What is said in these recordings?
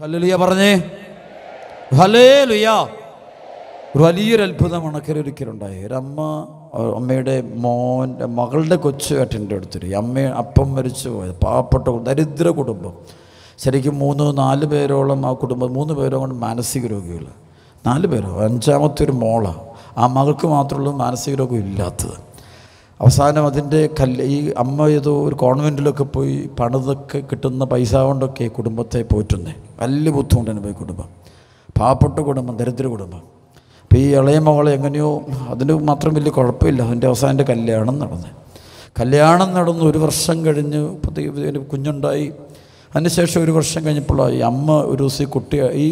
Hallelujah പറഞ്ഞേ, hallelujah. ഒരു വലിയൊരു അത്ഭുതം മണക്കരൊരിക്കലുണ്ടായി. അമ്മയുടെ മകളുടെ കൊച്ചുകാട്ടിൻ്റെ അടുത്തൊരു അപ്പം മരിച്ചു പോയത്, പാവപ്പെട്ട ദരിദ്ര കുടുംബം. ശരിക്കും 3-4 പേരോളം ആ കുടുംബം, 3 പേരോളം മാനസിക രോഗികൾ, 4 പേരോ, 5ാമത്തെ ഒരു മോളാണ്. ആ മകൾക്ക് മാത്രമുള്ള മാനസിക രോഗം ഇല്ലാത്തത്. അവസാനം അതിൻ്റെ ഈ അമ്മ ഏതോ ഒരു കോൺവെൻറ്റിലൊക്കെ പോയി പണിതൊക്കെ കിട്ടുന്ന പൈസ കൊണ്ടൊക്കെ കുടുംബത്തെ പോറ്റുന്നേ. വലിയ ബുദ്ധിമുട്ട് അനുഭവി കുടുംബം, പാവപ്പെട്ട കുടുംബം, ദരിദ്ര കുടുംബം. അപ്പോൾ ഈ ഇളയ മകളെ എങ്ങനെയോ, അതിന് മാത്രം വലിയ കുഴപ്പമില്ല. അതിൻ്റെ അവസാനം എൻ്റെ കല്യാണം നടന്നു. 1 വർഷം കഴിഞ്ഞ് കുഞ്ഞുണ്ടായി. അതിനുശേഷം 1 വർഷം കഴിഞ്ഞപ്പോഴായി അമ്മ ഒരു ദിവസം ഈ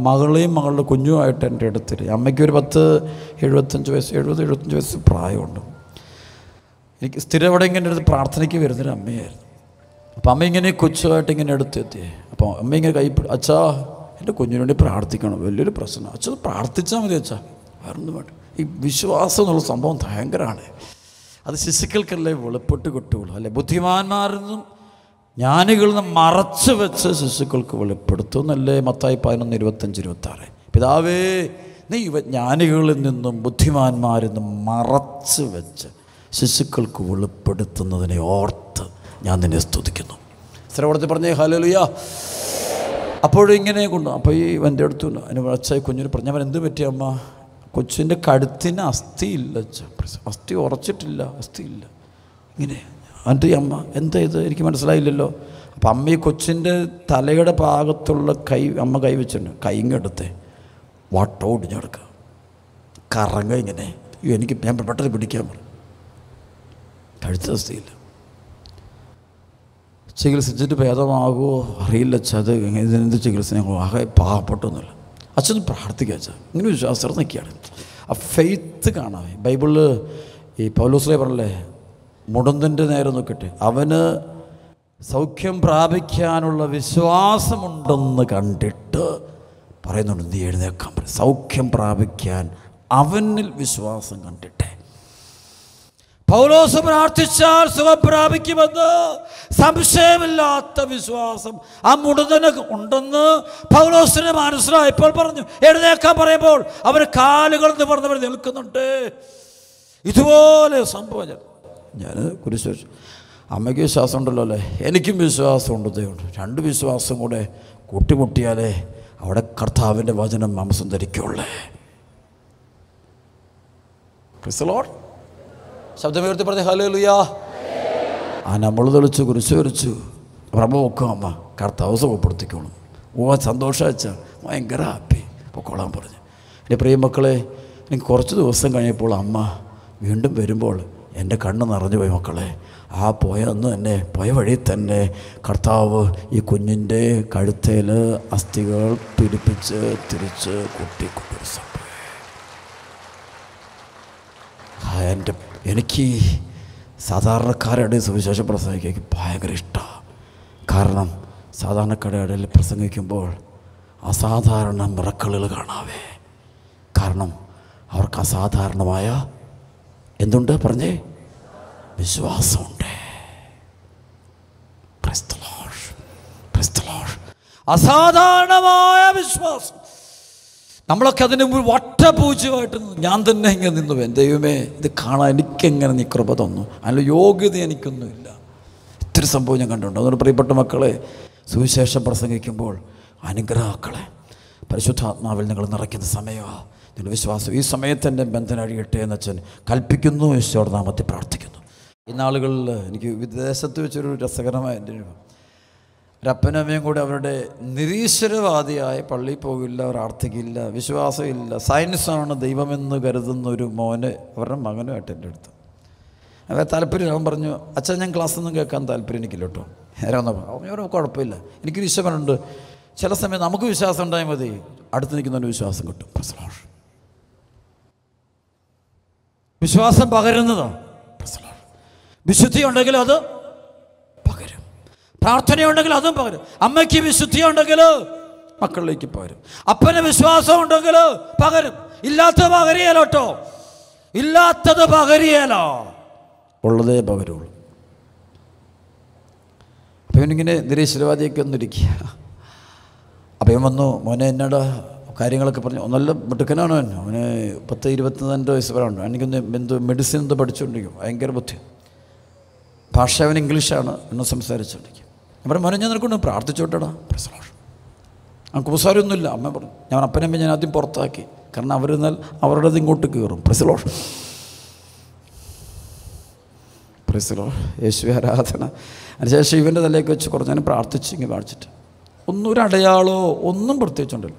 മകളെയും മകളുടെ കുഞ്ഞുമായിട്ട് എൻ്റെ അടുത്തിരി. അമ്മയ്ക്ക് ഒരു 70-75 വയസ്സ് പ്രായമുണ്ട്. എനിക്ക് സ്ഥിരം അവിടെ ഇങ്ങനെ അടുത്ത് പ്രാർത്ഥനയ്ക്ക് വരുന്നൊരു അമ്മയായിരുന്നു. അപ്പോൾ അമ്മ ഇങ്ങനെ കൊച്ചുമായിട്ട് ഇങ്ങനെ അടുത്തെത്തി. അപ്പോൾ അമ്മ ഇങ്ങനെ അച്ഛാ എൻ്റെ കുഞ്ഞിന് വേണ്ടി പ്രാർത്ഥിക്കണം, വലിയൊരു പ്രശ്നം. അച്ഛൻ പ്രാർത്ഥിച്ചാൽ മതി അച്ഛാ, വേറൊന്നും വേണ്ട. ഈ വിശ്വാസം എന്നുള്ള സംഭവം ഭയങ്കരമാണ്. അത് ശിശുക്കൾക്കല്ലേ വെളിപ്പെട്ട് കിട്ടുകയുള്ളൂ, അല്ലേ? ബുദ്ധിമാന്മാരിൽ നിന്നും ജ്ഞാനികളിൽ നിന്ന് മറച്ചു വെച്ച് ശിശുക്കൾക്ക് വെളിപ്പെടുത്തുന്നല്ലേ മത്തായി 11:25-26. പിതാവേ, നീ ജ്ഞാനികളിൽ നിന്നും ബുദ്ധിമാന്മാരിൽ നിന്നും മറച്ചു വെച്ച് ശിശുക്കൾക്ക് വെളിപ്പെടുത്തുന്നതിനെ ഓർത്ത് ഞാൻ നിന്നെ സ്തുതിക്കുന്നു. ശ്രവണത്തിൽ പറഞ്ഞേ ഹല്ലേലൂയ. അപ്പോഴിങ്ങനെ കൊണ്ടു. അപ്പോൾ ഈ എൻ്റെ അടുത്തുണ്ട് അതിന് അച്ഛായി കുഞ്ഞിന് പറഞ്ഞു, അവൻ എന്ത് പറ്റിയ അമ്മ? കൊച്ചിൻ്റെ കഴുത്തിന് അസ്ഥിയില്ല അച്ഛ, അസ്ഥി ഉറച്ചിട്ടില്ല, അസ്ഥിയില്ല. ഇങ്ങനെ എന്നിട്ട് ഈ അമ്മ എന്താ ഇത്, എനിക്ക് മനസ്സിലായില്ലല്ലോ. അപ്പം അമ്മ ഈ കൊച്ചിൻ്റെ തലയുടെ ഭാഗത്തുള്ള അമ്മ കൈ വെച്ചിട്ടുണ്ട്. കൈ ഇങ്ങെടുത്തേ വട്ടോടിഞ്ഞെടുക്കുക, കറങ്ങ ഇങ്ങനെ. എനിക്ക് ഞാൻ പെട്ടെന്ന് പിടിക്കാൻ പറഞ്ഞു. കഴുത്ത അസ്ഥിയില്ല. ചികിത്സിച്ചിട്ട് ഭേദമാകുമോ അറിയില്ല അച്ഛ, അത് ഇതിനെന്ത് ചികിത്സ, ഞങ്ങൾ ആകെ പാവപ്പെട്ടൊന്നുമില്ല. അച്ഛൻ പ്രാർത്ഥിക്കുക അച്ഛ, ഇങ്ങനെ വിശ്വാസം നിൽക്കുകയാണ്. ആ ഫെയ്ത്ത് കാണാമേ. ബൈബിളിൽ ഈ പൗലോസ്ലേ പറഞ്ഞല്ലേ, മുടന്തിൻ്റെ നേരെ നോക്കിയിട്ട് അവന് സൗഖ്യം പ്രാപിക്കാനുള്ള വിശ്വാസമുണ്ടെന്ന് കണ്ടിട്ട് പറയുന്നുണ്ട്, നീ എഴുന്നേക്കാൻ പറയും. സൗഖ്യം പ്രാപിക്കാൻ അവനിൽ വിശ്വാസം കണ്ടിട്ടേ. പൗലോസ് പ്രാർത്ഥിച്ചാൽ സുഖം പ്രാപിക്കുമെന്ന് സംശയമില്ലാത്ത വിശ്വാസം ആ മുടന്തന് ഉണ്ടെന്ന് പൗലോസിന് മനസ്സിലായപ്പോൾ പറഞ്ഞു. എഴുന്നേക്കാൻ പറയുമ്പോൾ അവർ കാലുകൾ നിവർന്നവർ നിൽക്കുന്നുണ്ട്. ഇതുപോലെ സംഭവം ഞാൻ കുരിശ് വെച്ചു. അമ്മയ്ക്ക് വിശ്വാസം ഉണ്ടല്ലോ അല്ലേ, എനിക്കും വിശ്വാസമുണ്ട്. ദൈവമുണ്ട്. 2 വിശ്വാസം കൂടെ കൂട്ടിമുട്ടിയാലേ അവിടെ കർത്താവിൻ്റെ വചനം മാംസം ധരിക്കുള്ളേ. Praise the Lord. ശബ്ദമുയർത്തി പറഞ്ഞ് ഹല്ലേലൂയ. ആ നമ്മൾ തെളിച്ചു, കുരിശ് വരച്ചു, പ്രഭ വെക്കും അമ്മ, കർത്താവ് സുഖപ്പെടുത്തിക്കോളും. സന്തോഷം വെച്ചാൽ ഭയങ്കര ഹാപ്പി, പൊക്കോളാൻ പറഞ്ഞു. എൻ്റെ പ്രിയ മക്കളെ, എനിക്ക് കുറച്ച് ദിവസം കഴിഞ്ഞപ്പോൾ അമ്മ വീണ്ടും വരുമ്പോൾ എൻ്റെ കണ്ണ് നിറഞ്ഞു പോയി. മക്കളെ, ആ പോയ അന്ന് തന്നെ, പോയ വഴി തന്നെ കർത്താവ് ഈ കുഞ്ഞിൻ്റെ കഴുത്തേൽ അസ്ഥികൾ പിടിപ്പിച്ച് തിരിച്ച് കൂട്ടിക്കൊണ്ടൊരു സംഭവം. എനിക്ക് സാധാരണക്കാരുടെ സുവിശേഷം പ്രസംഗിക്കാൻ ഭയങ്കര ഇഷ്ടമാണ്. കാരണം സാധാരണക്കാരുടെ ഇടയിൽ പ്രസംഗിക്കുമ്പോൾ അസാധാരണ മിറക്കിളുകൾ കാണാവേ. കാരണം അവർക്ക് അസാധാരണമായ എന്തുണ്ട് പറഞ്ഞേ, വിശ്വാസമുണ്ട്. Praise the Lord, praise the Lord. അസാധാരണമായ വിശ്വാസം. നമ്മളൊക്കെ അതിന് മുമ്പ് വട്ടപൂജ്യമായിട്ട് ഞാൻ തന്നെ ഇങ്ങനെ നിന്നു. ദൈവമേ, ഇത് കാണാൻ എനിക്കെങ്ങനെ നീ കൃപ തന്നു, അതിനുള്ള യോഗ്യത എനിക്കൊന്നുമില്ല. ഇത്തിരി സംഭവം ഞാൻ കണ്ടിട്ടുണ്ട്. അതുകൊണ്ട് പ്രിയപ്പെട്ട മക്കളെ, സുവിശേഷം പ്രസംഗിക്കുമ്പോൾ അനുഗ്രഹങ്ങളെ പരിശുദ്ധാത്മാവിൽ നിങ്ങൾ നിറയ്ക്കുന്ന സമയമാണ്. നിങ്ങളുടെ വിശ്വാസം ഈ സമയത്ത് എൻ്റെ ബന്ധനം അഴിയട്ടെ എന്ന് അച്ഛൻ കൽപ്പിക്കുന്നു. ഈശോയുടെ നാമത്തിൽ പ്രാർത്ഥിക്കുന്നു. ഈ നാളുകളിൽ എനിക്ക് വിദേശത്ത് വെച്ചൊരു രസകരമായ എൻ്റെ ഒരപ്പനമ്മയും കൂടെ അവരുടെ നിരീശ്വരവാദിയായ, പള്ളിയിൽ പോകില്ല, പ്രാർത്ഥിക്കില്ല, വിശ്വാസമില്ല, സയൻസാണ് ദൈവമെന്ന് കരുതുന്ന ഒരു മോന് അവരുടെ മകനുമായിട്ട് എൻ്റെ അടുത്ത് അവൻ താല്പര്യം. അവൻ പറഞ്ഞു, അച്ഛൻ ഞാൻ ക്ലാസ്സൊന്നും കേൾക്കാൻ താല്പര്യം എനിക്കില്ല കേട്ടോ. അവനോ കുഴപ്പമില്ല, എനിക്കൊരു ഈശ്വരനുണ്ട്. ചില സമയം നമുക്ക് വിശ്വാസം ഉണ്ടായാൽ മതി, അടുത്ത് നിൽക്കുന്നവന് വിശ്വാസം കിട്ടും. വിശ്വാസം പകരുന്നതാണ്. വിശുദ്ധി ഉണ്ടെങ്കിൽ അത് പകരും, പ്രാർത്ഥനയുണ്ടെങ്കിൽ അതും പകരും. അമ്മയ്ക്ക് വിശുദ്ധി ഉണ്ടെങ്കിൽ മക്കളിലേക്ക് പകരും, അപ്പന് വിശ്വാസം ഉണ്ടെങ്കിൽ പകരും. ഇല്ലാത്തത് പകരിയല്ലോ കേട്ടോ, ഇല്ലാത്തത് പകരിയല്ലോ, ഉള്ളതേ പകരുള്ളൂ. അപ്പം ഇവനിങ്ങനെ നിരീശ്വരവാദിയൊക്കെ ഒന്നിരിക്കുക. അപ്പം ഞാൻ വന്നു, മോനെ എന്നോട് കാര്യങ്ങളൊക്കെ പറഞ്ഞു. നല്ല മിടുക്കനാണ് അവന് 10-22 വയസ്സ് വരെ ഉണ്ട്. എനിക്കൊന്ന് മെഡിസിൻ എന്തോ പഠിച്ചുകൊണ്ടിരിക്കും, ഭയങ്കര ബുദ്ധി. ഭാഷ അവൻ ഇംഗ്ലീഷാണ് എന്നെ സംസാരിച്ചുകൊണ്ടിരിക്കും. ഞാൻ പറഞ്ഞു, മോനെ ഞാൻ നിനക്കൊണ്ട് പ്രാർത്ഥിച്ചോട്ടടാ. ആ കുമ്പസാരമൊന്നുമില്ല. അമ്മ പറഞ്ഞു. ഞാൻ അപ്പനമ്മ ഞാൻ ആദ്യം പുറത്താക്കി, കാരണം അവരെന്നാൽ അവരുടേത് ഇങ്ങോട്ട് കയറും. പ്രൈസ് യേശുവേ ആരാധന. അതിനുശേഷം ഇവൻ്റെ തലയൊക്കെ വെച്ച് കുറച്ച് ഞാൻ പ്രാർത്ഥിച്ച് ഇങ്ങനെ കാണിച്ചിട്ട് ഒന്നും ഒരു അടയാളോ ഒന്നും പ്രത്യേകിച്ചുണ്ടല്ലോ.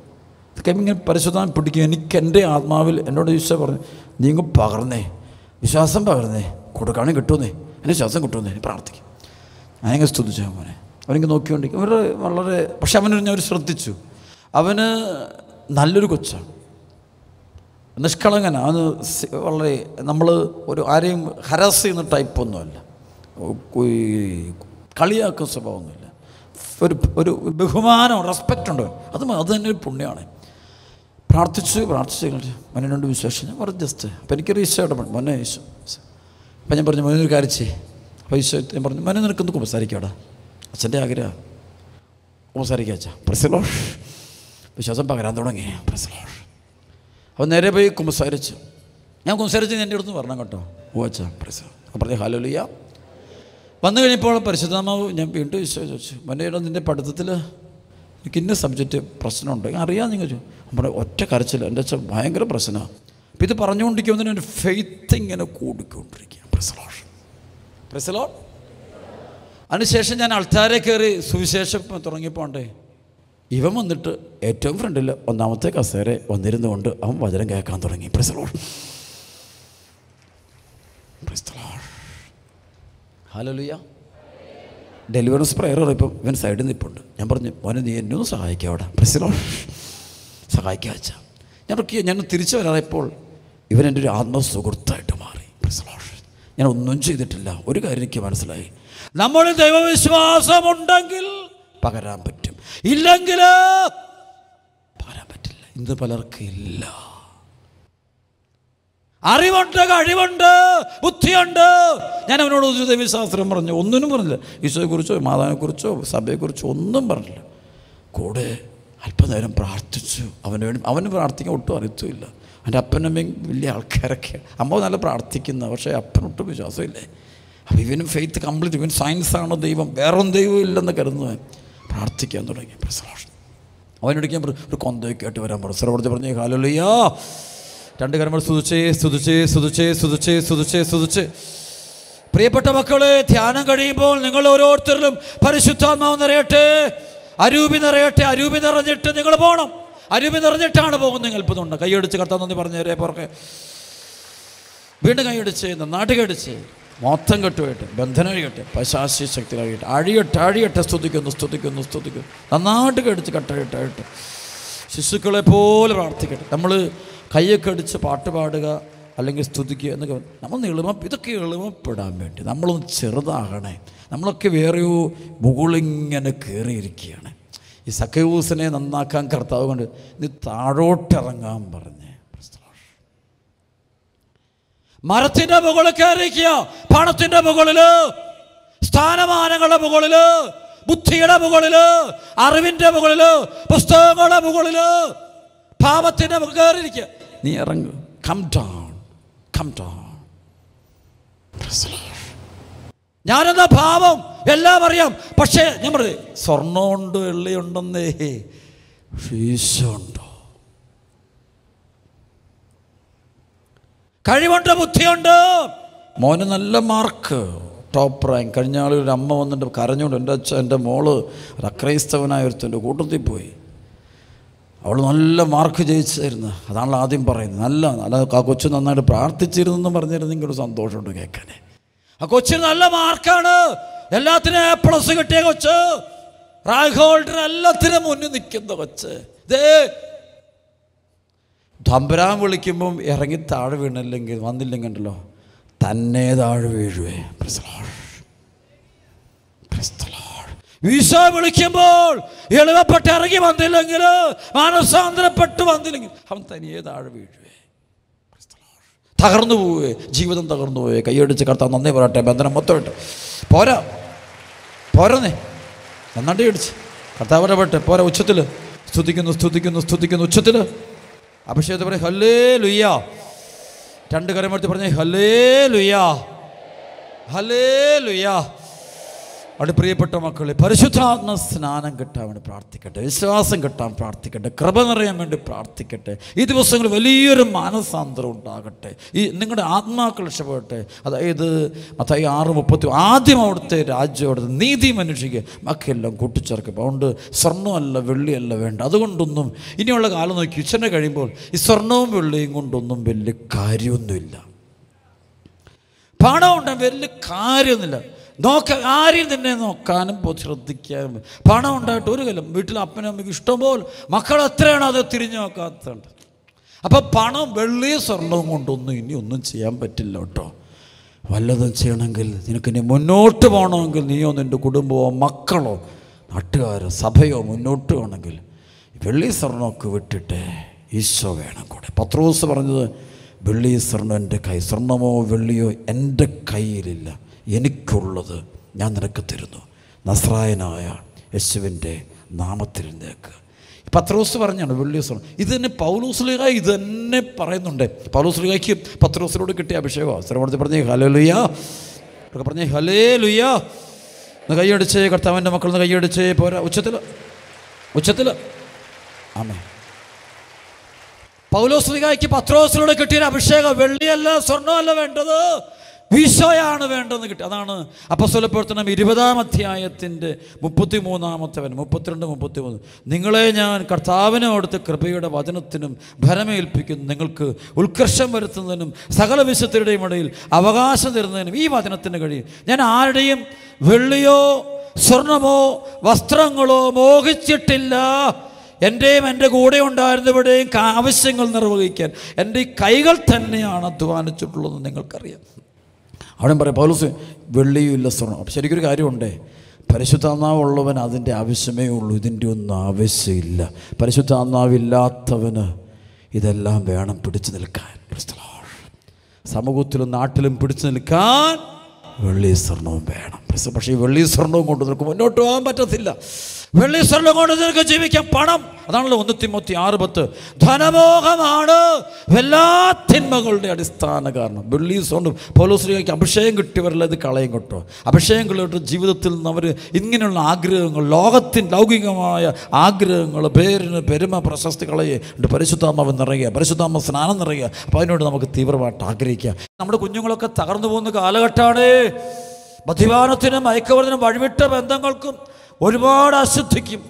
ഇതൊക്കെ ഇങ്ങനെ പരിശുദ്ധം പിടിക്കും. എനിക്ക് എൻ്റെ ആത്മാവിൽ എന്നോട് ഈശോ പറഞ്ഞു, നീ ഇങ്ങ് പകർന്നേ, വിശ്വാസം പകർന്നേ, കൊടുക്കാനും കിട്ടുമെന്നേ, എൻ്റെ ശ്വാസം കിട്ടുമെന്നേ, പ്രാർത്ഥിക്കും. ഞാനിങ്ങനെ സ്തുതിച്ചു മോനെ. അവനിങ്ങനെ നോക്കിക്കൊണ്ടിരിക്കും. ഇവർ വളരെ, പക്ഷെ അവനൊരു ഞാൻ ശ്രദ്ധിച്ചു, അവന് നല്ലൊരു കൊച്ചാണ്, നിഷ്കളങ്കന. അവന് വളരെ നമ്മൾ ഒരു ആരെയും ഹരാസ് ചെയ്യുന്ന ടൈപ്പൊന്നുമല്ല, കളിയാക്കുന്ന സ്വഭാവമൊന്നുമില്ല. ഒരു ബഹുമാനം, റെസ്പെക്റ്റ് ഉണ്ട്. അത് തന്നെ ഒരു പുണ്യമാണ്. പ്രാർത്ഥിച്ച് മോനോട് വിശ്വാസം ഞാൻ പറഞ്ഞു ജസ്റ്റ്. അപ്പോൾ എനിക്കൊരു ഈശോയുടെ മോനെ ഈശോ. അപ്പം ഞാൻ പറഞ്ഞു, മോനൊരു കാര്യം ചെയ്യ്. അപ്പോൾ ഈശോ ഞാൻ പറഞ്ഞു, മോനെ നിനക്കൊന്ന് കുമ്പസാരിക്കാടാ, അച്ഛൻ്റെ ആഗ്രഹം കുമ്പസാരിക്കുക അച്ഛാ. പ്രൈസ് വിശ്വാസം പകരാൻ തുടങ്ങി. പ്രൈസ് അപ്പോൾ നേരെ പോയി കുമ്പസാരിച്ചു. ഞാൻ കുമ്പസാരിച്ച് എൻ്റെ അടുത്ത് പറഞ്ഞു കേട്ടോ. ഓ അച്ഛാ പ്രൈസ്. അപ്പോൾ പറഞ്ഞു ഹല്ലേലൂയ. വന്നു കഴിഞ്ഞപ്പോൾ പരിശുദ്ധാത്മാവ് ഞാൻ വീണ്ടും ഈശോ ചോദിച്ചു, മോനെ നിൻ്റെ പഠിത്തത്തിൽ എനിക്ക് ഇന്ന സബ്ജക്റ്റ് പ്രശ്നമുണ്ട്, അറിയാം നിങ്ങൾ ചോദിച്ചു. നമ്മുടെ ഒറ്റ കരച്ചില്ല, എൻ്റെ അച്ഛൻ ഭയങ്കര പ്രശ്നമാണ്. അപ്പോൾ ഇത് പറഞ്ഞുകൊണ്ടിരിക്കുമ്പോൾ എൻ്റെ ഫെയ്ത്ത് ഇങ്ങനെ കൂടിക്കൊണ്ടിരിക്കുക. Praise Lord. അതിനുശേഷം ഞാൻ അൾത്താരെ കയറി സുവിശേഷം തുടങ്ങിയപ്പോണ്ടേ ഇവൻ വന്നിട്ട് ഏറ്റവും ഫ്രണ്ടിൽ ഒന്നാമത്തെ കസേര വന്നിരുന്നു കൊണ്ട് അവൻ വചനം കേൾക്കാൻ തുടങ്ങി. Praise Lord. Hallelujah. Deliverance prayer ഇപ്പം ഇവൻ സൈഡിൽ നിൽപ്പുണ്ട്. ഞാൻ പറഞ്ഞു, മോനെ നീ എന്നെ ഒന്ന് സഹായിക്കുക അവിടെ. Praise Lord. സഹായിക്കുക വെച്ചാൽ ഞാൻ തിരിച്ചു വരാതെപ്പോൾ ഇവൻ എൻ്റെ ഒരു ആത്മസുഹൃത്തായിട്ട് മാറി. Praise Lord. ഞാൻ ഒന്നും ചെയ്തിട്ടില്ല. ഒരു കാര്യം എനിക്ക് മനസ്സിലായി, നമ്മൾ ദൈവവിശ്വാസമുണ്ടെങ്കിൽ പകരാൻ പറ്റും, ഇല്ലെങ്കിൽ പകരാൻ പറ്റില്ല. ഇന്ന് പലർക്കും ഇല്ല. അറിവുണ്ട്, കഴിവുണ്ട്, ബുദ്ധിയുണ്ട്. ഞാൻ അവനോട് ദൈവശാസ്ത്രം പറഞ്ഞു, ഒന്നിനും പറഞ്ഞില്ല. ഈശോയെക്കുറിച്ചോ മാതാവിനെക്കുറിച്ചോ സഭയെക്കുറിച്ചോ ഒന്നും പറഞ്ഞില്ല. കൂടെ അല്പനേരം പ്രാർത്ഥിച്ചു. അവന് പ്രാർത്ഥിക്കാൻ ഒട്ടും അറിയത്തുമില്ല. എൻ്റെ അപ്പനമ്മയും വലിയ ആൾക്കാരൊക്കെ. അമ്മ നല്ല പ്രാർത്ഥിക്കുന്ന, പക്ഷേ അപ്പനൊട്ടും വിശ്വാസമില്ലേ. അപ്പോൾ ഇവനും ഫെയ്ത്ത് കംപ്ലീറ്റ്. ഇവൻ സയൻസാണ് ദൈവം, വേറൊന്നും ദൈവം ഇല്ലെന്ന് കരുതുന്നവൻ പ്രാർത്ഥിക്കാൻ തുടങ്ങി. അവനോട് ഞാൻ ഒരു കൊന്തയൊക്കെ ആയിട്ട് വരാൻ പറഞ്ഞു. സർവ്വ പറഞ്ഞു ഹല്ലേലൂയ. 2 കരങ്ങൾ സ്തുതിച്ച്. പ്രിയപ്പെട്ട മക്കളെ, ധ്യാനം കഴിയുമ്പോൾ നിങ്ങൾ ഓരോരുത്തരിലും പരിശുദ്ധാത്മാവ് നിറയട്ടെ, അരൂപി നിറയട്ടെ. അരൂപി നിറഞ്ഞിട്ട് നിങ്ങൾ പോകണം. അരൂപി നിറഞ്ഞിട്ടാണ് പോകുന്നത്. നിങ്ങൾ ഇപ്പം ഉണ്ട് കൈയടിച്ച് കർത്താൻ നന്ദി പറഞ്ഞേരെ പുറകെ വീണ്ടും കൈയടിച്ച് നന്നാട്ട് കടിച്ച് മൊത്തം കെട്ടുപോയിട്ട് ബന്ധനം കഴിയട്ടെ, പശാശി ശക്തി കഴിയട്ടെ, അഴിയട്ടെ. സ്തുതിക്കുന്നു. നന്നാട്ട് കടിച്ച് കട്ടയിട്ടായിട്ട് ശിശുക്കളെ പോലെ പ്രാർത്ഥിക്കട്ടെ. നമ്മൾ കയ്യൊക്കെ അടിച്ച് പാട്ട് പാടുക അല്ലെങ്കിൽ സ്തുതിക്കുക എന്നൊക്കെ നമ്മൾ ഇതൊക്കെ എളുപ്പപ്പെടാൻ വേണ്ടി നമ്മളൊന്ന് ചെറുതാകണേ. നമ്മളൊക്കെ വേറെയോ മുകളിങ്ങനെ കയറിയിരിക്കുകയാണ്. ഈ സക്കയൂസിനെ നന്നാക്കാൻ കർത്താവ് കൊണ്ട് നീ താഴോട്ടിറങ്ങാൻ പറഞ്ഞേ. മരത്തിൻ്റെ മുകളിൽ കയറിയിരിക്കുക, പണത്തിൻ്റെ മുകളിൽ, സ്ഥാനമാനങ്ങളുടെ മുകളിൽ, ബുദ്ധിയുടെ മുകളിൽ, അറിവിൻ്റെ മുകളിൽ, പുസ്തകങ്ങളുടെ മുകളിൽ, പാപത്തിൻ്റെ മുകളിൽ കയറിയിരിക്കുക. നീ ഇറങ്ങും. Come down. ഞാനെന്നാ ഭാവം എല്ലാം അറിയാം, പക്ഷേ ഞാൻ പറയും സ്വർണ്ണമുണ്ട് വെള്ളിയുണ്ടെന്നേ, ഈശോണ്ടോ? കഴിവുണ്ട്, ബുദ്ധിയുണ്ട്. മോന് നല്ല മാർക്ക്, ടോപ്പ് റാങ്ക്. കഴിഞ്ഞ ആളൊരു അമ്മ വന്നിട്ട് കരഞ്ഞുകൊണ്ട്, എൻ്റെ മോള് ഒരു അക്രൈസ്തവനായ ഒരുത്തൻ്റെ കൂട്ടത്തിൽ പോയി, അവൾ നല്ല മാർക്ക് ജയിച്ചായിരുന്നു. അതാണല്ലോ ആദ്യം പറയുന്നത്. നല്ല ആ കൊച്ചു നന്നായിട്ട് പ്രാർത്ഥിച്ചിരുന്നെന്ന് പറഞ്ഞിരുന്നെങ്കിൽ ഒരു സന്തോഷമുണ്ട് കേൾക്കാനേ. ആ കൊച്ചിന് നല്ല മാർക്കാണ്, എല്ലാത്തിനും A+ കിട്ടിയ കൊച്ച്, റാങ്ക് ഹോൾഡർ, എല്ലാത്തിനും മുന്നിൽ നിൽക്കുന്ന കൊച്ച്. ഇതേ തമ്പുരാൻ വിളിക്കുമ്പം ഇറങ്ങി താഴെ വന്നില്ലെങ്കിൽ ഉണ്ടല്ലോ തന്നെ താഴെ വീഴുവേ. ഈശോ വിളിക്കുമ്പോൾ എളുപ്പപ്പെട്ട് ഇറങ്ങി വന്നില്ലെങ്കിൽ, മാനസാന്തരപ്പെട്ട് വന്നില്ലെങ്കിൽ അവൻ തനിയെ താഴെ വീഴുവേ, തകർന്നു പോവേ, ജീവിതം തകർന്നു പോവേ. കൈയടിച്ച് കർത്താവ് നന്ദി പറയട്ടെ. ബന്ധനം മൊത്തമായിട്ട് പോരാന്നേ, നന്നായിട്ട് അടിച്ച് കർത്താവ് ഇടപെട്ടെ. പോരാ, ഉച്ചത്തിൽ സ്തുതിക്കുന്നു, സ്തുതിക്കുന്നു, സ്തുതിക്കുന്നു. ഉച്ചത്തിൽ അഭിഷേകത്തെ പറയും ഹല്ലേലൂയ. 2 കരമെടുത്ത് പറഞ്ഞേ ഹല്ലേലൂയ, ഹല്ലേലൂയ. അവിടെ പ്രിയപ്പെട്ട മക്കളെ, പരിശുദ്ധാത്മ സ്നാനം കിട്ടാൻ വേണ്ടി പ്രാർത്ഥിക്കട്ടെ, വിശ്വാസം കിട്ടാൻ പ്രാർത്ഥിക്കട്ടെ, കൃപ നിറയാൻ വേണ്ടി പ്രാർത്ഥിക്കട്ടെ. ഈ ദിവസങ്ങളിൽ വലിയൊരു മാനസാന്തരം ഉണ്ടാകട്ടെ, ഈ നിങ്ങളുടെ ആത്മാക്കൾ രക്ഷപ്പെടട്ടെ. അതായത് മത്തായി 6:30 ആദ്യം അവിടുത്തെ രാജ്യം, അവിടുത്തെ നീതി മനുഷ്യക്ക് ബാക്കിയെല്ലാം കൂട്ടിച്ചേർക്കും. അതുകൊണ്ട് സ്വർണ്ണമല്ല വെള്ളിയല്ല വേണ്ട. അതുകൊണ്ടൊന്നും ഇനിയുള്ള കാലം നോക്കി ഉച്ചനെ കഴിയുമ്പോൾ ഈ സ്വർണവും വെള്ളിയും കൊണ്ടൊന്നും വലിയ കാര്യമൊന്നുമില്ല. പണം ഉണ്ടെങ്കിൽ വലിയ കാര്യമൊന്നുമില്ല. ആരെയും തന്നെ നോക്കാനും ശ്രദ്ധിക്കാനും പണം ഉണ്ടായിട്ട് ഒരു കാലം വീട്ടിൽ അപ്പനും അമ്മയ്ക്ക് ഇഷ്ടംപോലെ മക്കൾ എത്രയാണ് അത് തിരിഞ്ഞു നോക്കാത്തതുണ്ട്. അപ്പം പണം വെള്ളിയും സ്വർണവും കൊണ്ടൊന്നും ഇനി ഒന്നും ചെയ്യാൻ പറ്റില്ല കേട്ടോ. വല്ലതും ചെയ്യണമെങ്കിൽ നിനക്കിനി മുന്നോട്ട് പോകണമെങ്കിൽ നീയോ നിൻ്റെ കുടുംബമോ മക്കളോ നാട്ടുകാരോ സഭയോ മുന്നോട്ട് പോകണമെങ്കിൽ വെള്ളി സ്വർണ്ണമൊക്കെ വിട്ടിട്ട് ഈശോ വേണം കൂടെ. പത്രോസ് പറഞ്ഞത് വെള്ളി സ്വർണ്ണം എൻ്റെ കൈ, സ്വർണ്ണമോ വെള്ളിയോ എൻ്റെ കയ്യിലില്ല, എനിക്കുള്ളത് ഞാൻ നിനക്ക് തരുന്നു, നസ്രായനായ യേശുവിൻ്റെ നാമത്തിൽ നിന്നേക്ക്. പത്രോസ് പറഞ്ഞാണ് വെള്ളി സ്വർണ്ണം. ഇത് തന്നെ പൗലോസ്ലീഹ ഇത് തന്നെ പറയുന്നുണ്ട്. പൗലോസ്ലീഹയ്ക്ക് പത്രോസിനോട് കിട്ടിയ അഭിഷേകമാണ്. ശ്രമത്തിൽ പറഞ്ഞേ ഹല്ലേലൂയ, ഒക്കെ പറഞ്ഞേ ഹല്ലേലൂയ. ഒന്ന് കൈയടിച്ചേ, കർത്താവിൻ്റെ മക്കളൊന്ന് കൈയടിച്ചേ. പോരാ, ഉച്ചത്തിൽ ആമേൻ. പൗലോസ്ലീഹയ്ക്ക് പത്രോസിനോട് കിട്ടിയ അഭിഷേകം വെള്ളിയല്ല സ്വർണ്ണമല്ല വേണ്ടത്, ഈശോയാണ് വേണ്ടതെന്ന് കിട്ടി. അതാണ് അപ്പോസ്തലപ്രവർത്തനം 20-ാം അധ്യായത്തിൻ്റെ 33-32 നിങ്ങളെ ഞാൻ കർത്താവിനെ അവിടുത്തെ കൃപയുടെ വചനത്തിനും ഭരമേൽപ്പിക്കുന്നു, നിങ്ങൾക്ക് ഉത്കർഷം വരുത്തുന്നതിനും സകല വിശുദ്ധരുടെയും ഇടയിൽ അവകാശം തരുന്നതിനും ഈ വചനത്തിന് കഴിയും. ഞാൻ ആരുടെയും വെള്ളിയോ സ്വർണമോ വസ്ത്രങ്ങളോ മോഹിച്ചിട്ടില്ല. എൻ്റെയും എൻ്റെ കൂടെ ഉണ്ടായിരുന്നവരുടെയും ആവശ്യങ്ങൾ നിർവഹിക്കാൻ എൻ്റെ ഈ കൈകൾ തന്നെയാണ് അധ്വാനിച്ചിട്ടുള്ളതെന്ന് നിങ്ങൾക്കറിയാം. അവിടെ പറയും പൗലോസ് വെള്ളിയും ഇല്ല സ്വർണ്ണം. അപ്പം ശരിക്കൊരു കാര്യമുണ്ടേ, പരിശുദ്ധാത്മാവുള്ളവൻ അതിൻ്റെ ആവശ്യമേ ഉള്ളൂ, ഇതിൻ്റെ ഒന്നും ആവശ്യമില്ല. പരിശുദ്ധാത്മാവില്ലാത്തവന് ഇതെല്ലാം വേണം പിടിച്ചു നിൽക്കാൻ. സമൂഹത്തിലും നാട്ടിലും പിടിച്ചു നിൽക്കാൻ വെള്ളി സ്വർണവും വേണം. പക്ഷേ ഈ വെള്ളി സ്വർണവും കൊണ്ട് നിനക്ക് മുന്നോട്ട് പോകാൻ പറ്റത്തില്ല. വെള്ളി സ്വർണ്ണം കൊണ്ട് നിനക്ക് ജീവിക്കാൻ പണം, അതാണല്ലോ 1 തിമോത്തി 6:10 ധനമോഹമാണ് എല്ലാ തിന്മകളുടെ അടിസ്ഥാന കാരണം. വെള്ളി സ്വർണ്ണം പൗലോസ്ലീഹയ്ക്ക് അഭിഷേകം കിട്ടിയവരല്ല ഇത് കളയും കേട്ടോ. അഭിഷേകം കിട്ടിയിട്ട് ജീവിതത്തിൽ നിന്ന് അവർ ഇങ്ങനെയുള്ള ആഗ്രഹങ്ങൾ, ലൗകികമായ ആഗ്രഹങ്ങൾ, പേരിന് പെരുമ പ്രശസ്തി കളയെ പരിശുദ്ധാത്മാവ് നിറയുക, പരിശുദ്ധാത്മ സ്നാനം നിറയുക. അപ്പോൾ അതിനോട് നമുക്ക് തീവ്രമായിട്ട് ആഗ്രഹിക്കുക. നമ്മുടെ കുഞ്ഞുങ്ങളൊക്കെ തകർന്നു പോകുന്ന കാലഘട്ടമാണ്. മദ്യപാനത്തിനും മയക്കുമരുന്നിനും വഴിവിട്ട ബന്ധങ്ങൾക്കും ഒരുപാട് അശുദ്ധിക്കും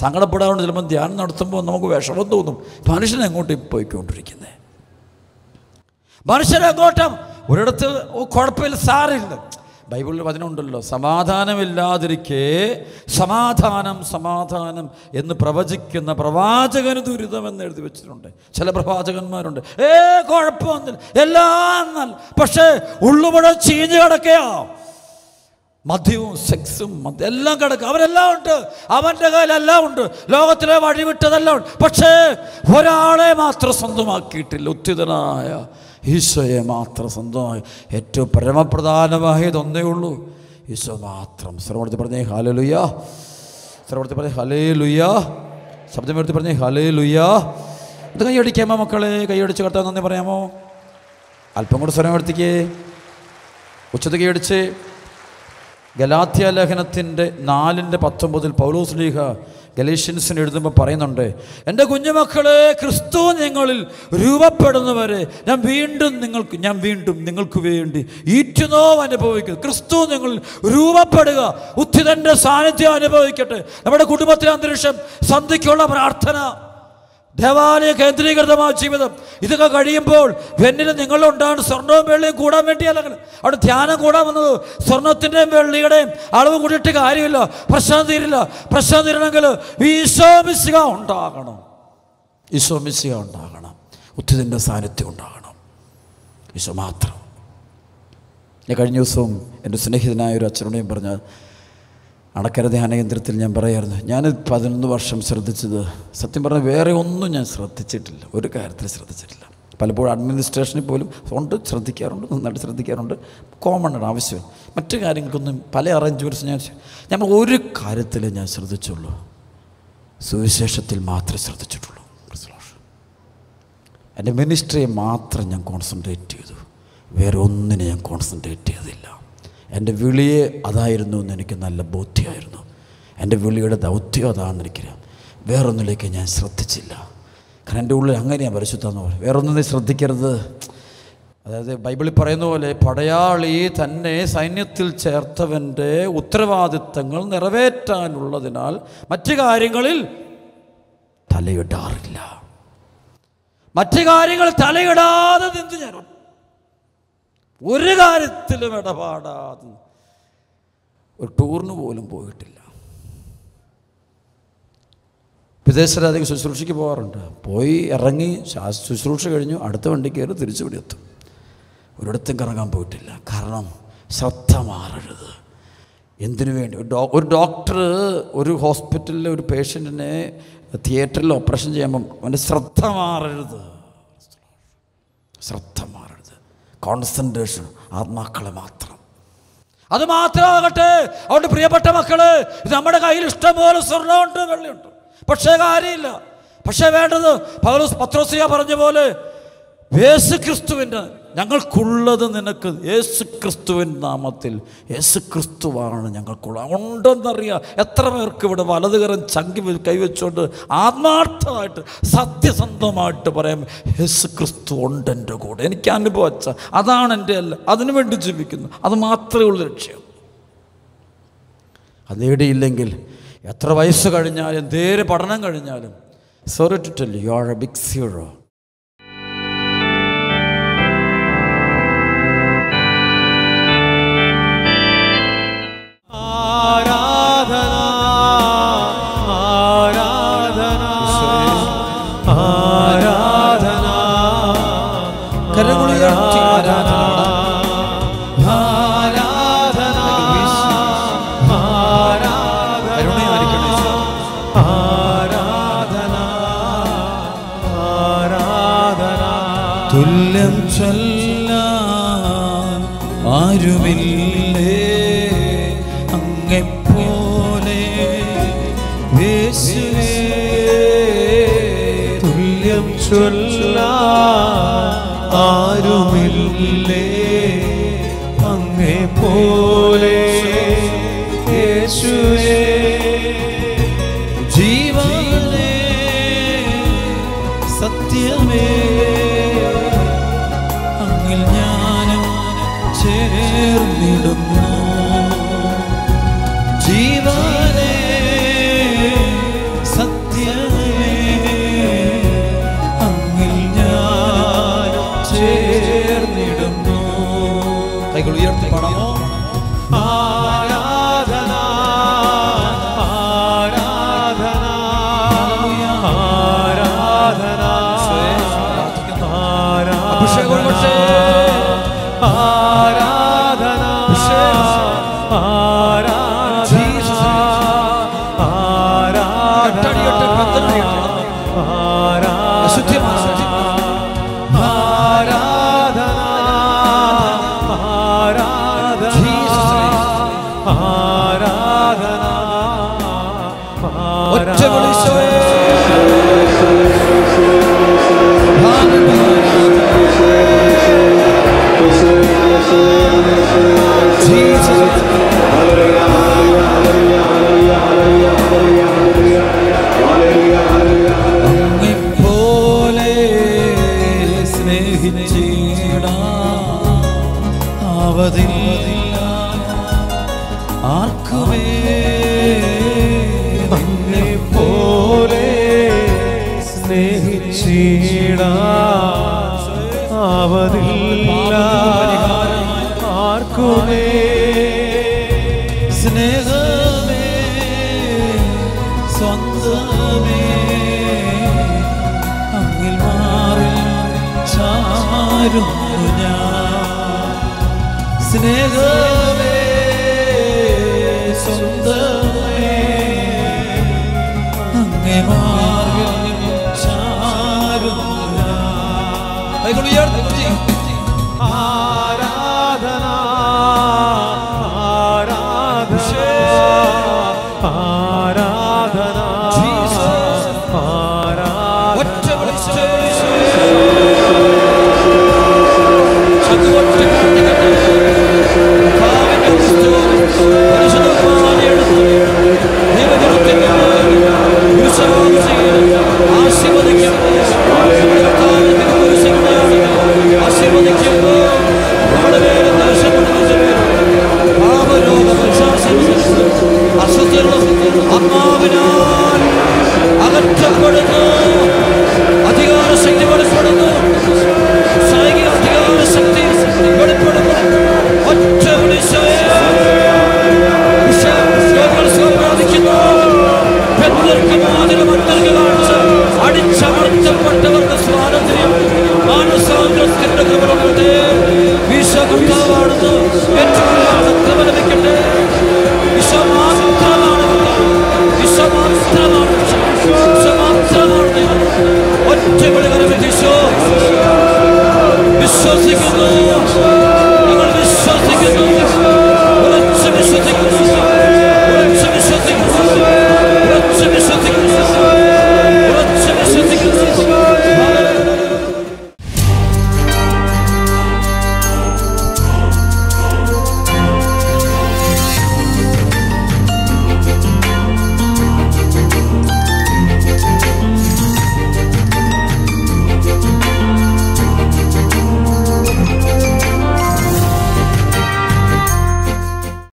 സങ്കടപ്പെടാറുണ്ട്. ചിലപ്പോൾ ധ്യാനം നടത്തുമ്പോൾ നമുക്ക് വിഷമം തോന്നും. മനുഷ്യനെങ്ങോട്ടും പോയിക്കൊണ്ടിരിക്കുന്നത്, മനുഷ്യനെങ്ങോട്ടും ഒരിടത്ത് കുഴപ്പമില്ല, സാറില്ല. ബൈബിളിൽ വചനമുണ്ടല്ലോ, സമാധാനമില്ലാതിരിക്കെ സമാധാനം സമാധാനം എന്ന് പ്രവചിക്കുന്ന പ്രവാചകന് ദുരിതമെന്ന് എഴുതി വെച്ചിട്ടുണ്ട്. ചില പ്രവാചകന്മാരുണ്ട്, കുഴപ്പമൊന്നുമില്ല എല്ലാം നല്ല, പക്ഷേ ഉള്ളുപുഴ ചീഞ്ഞ് കിടക്കുകയോ മദ്യവും സെക്സും എല്ലാം കിടക്കുക. അവരെല്ലാം ഉണ്ട്, അവൻ്റെ കയ്യിലെല്ലാം ഉണ്ട്, ലോകത്തിലെ വഴിവിട്ടതെല്ലാം ഉണ്ട്. പക്ഷേ ഒരാളെ മാത്രം സ്വന്തമാക്കിയിട്ടില്ല, ഉത്തിതനായ ഈശോയെ മാത്രം സ്വന്തമായി. ഏറ്റവും പരമപ്രധാനമായത് ഒന്നേ ഉള്ളൂ, ഈശോ മാത്രം. സർവ്വത്തിൽ പറഞ്ഞേ ഹല്ലേലൂയ, സർവ്വത്തിൽ പറഞ്ഞേ ഹല്ലേലൂയ, ശബ്ദമെടുത്ത് പറഞ്ഞേ ഹല്ലേലൂയ. ഇത് കൈയടിക്കാമോ മക്കളെ? കൈയടിച്ച് കർത്താവ് നന്ദി പറയാമോ? അല്പം കൂടെ സ്വരം എടുത്തിക്കേ, ഉച്ചത്തിൽ കൈയടിച്ച്. ഗലാത്യ ലേഖനത്തിൻ്റെ 4:19 പൗലോസ്ലീഹ ഗലേഷ്യൻസിന് എഴുതുമ്പോൾ പറയുന്നുണ്ട്, എൻ്റെ കുഞ്ഞുമക്കളെ, ക്രിസ്തു നിങ്ങളിൽ രൂപപ്പെടുന്നവരെ ഞാൻ വീണ്ടും നിങ്ങൾക്ക് വേണ്ടി ഈറ്റുനോവ് അനുഭവിക്കുന്നു. ക്രിസ്തു നിങ്ങളിൽ രൂപപ്പെടുക, ഉത്ഥിതൻ്റെ സാന്നിധ്യം അനുഭവിക്കട്ടെ. നമ്മുടെ കുടുംബത്തിലെ അന്തരീക്ഷം, സന്ധ്യയ്ക്കുള്ള പ്രാർത്ഥന, ദേവാലയ കേന്ദ്രീകൃതമായ ജീവിതം, ഇതൊക്കെ കഴിയുമ്പോൾ വെന്നിൽ നിങ്ങളുണ്ടാകുന്ന സ്വർണ്ണവും വെള്ളിയും കൂടാൻ വേണ്ടിയല്ല അവിടെ ധ്യാനം കൂടാൻ വന്നത്. സ്വർണത്തിൻ്റെയും വെള്ളിയുടെയും അളവ് കൂടിയിട്ട് കാര്യമില്ല, പ്രശ്നം തീരില്ല. പ്രശ്നം തീരണമെങ്കിൽ ഈശോ മിശിഹ ഉണ്ടാകണം, ഈശോ മിശിഹ ഉണ്ടാകണം, ഉത്ഥിതൻ്റെ സാന്നിധ്യം ഉണ്ടാകണം, ഈശോ മാത്രം. ഞാൻ കഴിഞ്ഞ ദിവസവും എൻ്റെ സ്നേഹിതനായ ഒരു അച്ഛനോടെയും പറഞ്ഞ അണക്കര ധ്യാന കേന്ദ്രത്തിൽ ഞാൻ പറയായിരുന്നു, ഞാൻ 11 വർഷം ശ്രദ്ധിച്ചത്, സത്യം പറഞ്ഞാൽ വേറെ ഒന്നും ഞാൻ ശ്രദ്ധിച്ചിട്ടില്ല, ഒരു കാര്യത്തിൽ ശ്രദ്ധിച്ചിട്ടില്ല. പലപ്പോഴും അഡ്മിനിസ്ട്രേഷനിൽ പോലും ഉണ്ട്, ശ്രദ്ധിക്കാറുണ്ട്, നന്നായിട്ട് ശ്രദ്ധിക്കാറുണ്ട്, കോമൺ ആവശ്യം. മറ്റു കാര്യങ്ങൾക്കൊന്നും പല അറേഞ്ച്മെൻറ്റ്സ് ഞാൻ ഒരു കാര്യത്തിൽ ഞാൻ ശ്രദ്ധിച്ചുള്ളൂ, സുവിശേഷത്തിൽ മാത്രമേ ശ്രദ്ധിച്ചിട്ടുള്ളൂ. എൻ്റെ മിനിസ്ട്രിയെ മാത്രം ഞാൻ കോൺസെൻട്രേറ്റ് ചെയ്തു, വേറെ ഒന്നിനെ ഞാൻ കോൺസെൻട്രേറ്റ് ചെയ്തില്ല. എൻ്റെ വിളിയെ അതായിരുന്നു എന്ന് എനിക്ക് നല്ല ബോധ്യമായിരുന്നു. എൻ്റെ വിളിയുടെ ദൗത്യം അതാണെന്ന് എനിക്കറിയാം. വേറൊന്നിലേക്ക് ഞാൻ ശ്രദ്ധിച്ചില്ല. കാരണം എൻ്റെ ഉള്ളിൽ അങ്ങനെയാണ് പരിശുദ്ധമെന്ന് പറയും, വേറൊന്നിനെ ശ്രദ്ധിക്കരുത്. അതായത് ബൈബിളിൽ പറയുന്ന പോലെ പടയാളി തന്നെ സൈന്യത്തിൽ ചേർത്തവൻ്റെ ഉത്തരവാദിത്തങ്ങൾ നിറവേറ്റാനുള്ളതിനാൽ മറ്റു കാര്യങ്ങളിൽ തലയിടാറില്ല. മറ്റു കാര്യങ്ങൾ തലയിടാതെ നിന്ന് ഞാൻ ഒരു കാര്യത്തിലും ഇടപാടാതെ ഒരു ടൂറിന് പോലും പോയിട്ടില്ല. വിദേശരാജ്യങ്ങൾ ശുശ്രൂഷയ്ക്ക് പോകാറുണ്ട്. പോയി ഇറങ്ങി ശുശ്രൂഷ കഴിഞ്ഞു അടുത്ത വണ്ടി കയറി തിരിച്ചു ഇവിടെ എത്തും. ഒരിടത്തും കറങ്ങാൻ പോയിട്ടില്ല. കാരണം ശ്രദ്ധ മാറരുത്. എന്തിനു വേണ്ടി ഒരു ഡോക്ടർ ഒരു ഹോസ്പിറ്റലിലെ ഒരു പേഷ്യൻറ്റിനെ തിയേറ്ററിൽ ഓപ്പറേഷൻ ചെയ്യുമ്പം അവൻ്റെ ശ്രദ്ധ മാറരുത്. ശ്രദ്ധ മാറരുത്. കോൺസെൻട്രേഷൻ ആത്മാക്കളെ മാത്രം. അത് മാത്രമാകട്ടെ. അതുകൊണ്ട് പ്രിയപ്പെട്ട മക്കള്, ഇത് നമ്മുടെ കയ്യിൽ ഇഷ്ടംപോലെ സ്വർണ്ണമുണ്ട്, വെള്ളിയുണ്ട്, പക്ഷേ കാര്യമില്ല. പക്ഷേ വേണ്ടത് പത്രോസിയ പറഞ്ഞ പോലെ യേശുക്രിസ്തുവിൻ്റെ ഞങ്ങൾക്കുള്ളത് നിനക്ക് യേശുക്രിസ്തുവിൻ നാമത്തിൽ, യേശുക്രിസ്തുവാണ് ഞങ്ങൾക്കുള്ള ഉണ്ടെന്നറിയാം. എത്ര പേർക്ക് ഇവിടെ വലതുകരം ചങ്കി കൈവച്ചുകൊണ്ട് ആത്മാർത്ഥമായിട്ട് സത്യസന്ധമായിട്ട് പറയാം, യേശുക്രിസ്തു ഉണ്ട് എൻ്റെ കൂടെ. എനിക്ക് അനുഭവിച്ച അതാണ് എൻ്റെ എല്ലാം. അതിനു വേണ്ടി ജീവിക്കുന്നു. അത് മാത്രമേ ഉള്ളൂ ലക്ഷ്യം. അത് നേടിയില്ലെങ്കിൽ എത്ര വയസ്സ് കഴിഞ്ഞാലും എന്തേലും പഠനം കഴിഞ്ഞാലും, sorry to tell you are a big zero. തുല്യം ചൊല്ലാൻ ആരുമില്ലേ അങ്ങെപ്പോലെ യേശുവേ. തുല്യം ചൊല്ലാൻ ആരുമില്ലേ അങ്ങെപ്പോലെ യേശുവേ. ജീവനേ സത്യമേ അങ്ങിൽ ഞാനും ചേർന്നിടുന്നു. ജീവനേ സത്യമേ അങ്ങിൽ ഞാനും ചേർന്നിടുന്നു. കൈകൾ ഉയർത്തി പാടാമോ? ആരാധന ആരാധന ആരാധന അഭിഷേകം ആരാധന അങ്ങെപ്പോലെ സ്നേഹിച്ചിടാവതില്ല ആർക്കുമേ. അങ്ങെപ്പോലെ സ്നേഹിച്ചിടാവതില്ല ആർക്കുമേ. സ്നേഹമേ സ്വന്തമേ അങ്ങിൽ മാറി ചാരുന്നു ഞാൻ. സ്നേഹമേ സ്വന്തമേ അങ്ങേ മാറി ചാരുന്നു ഞാൻ. ആരാധന ആരാധന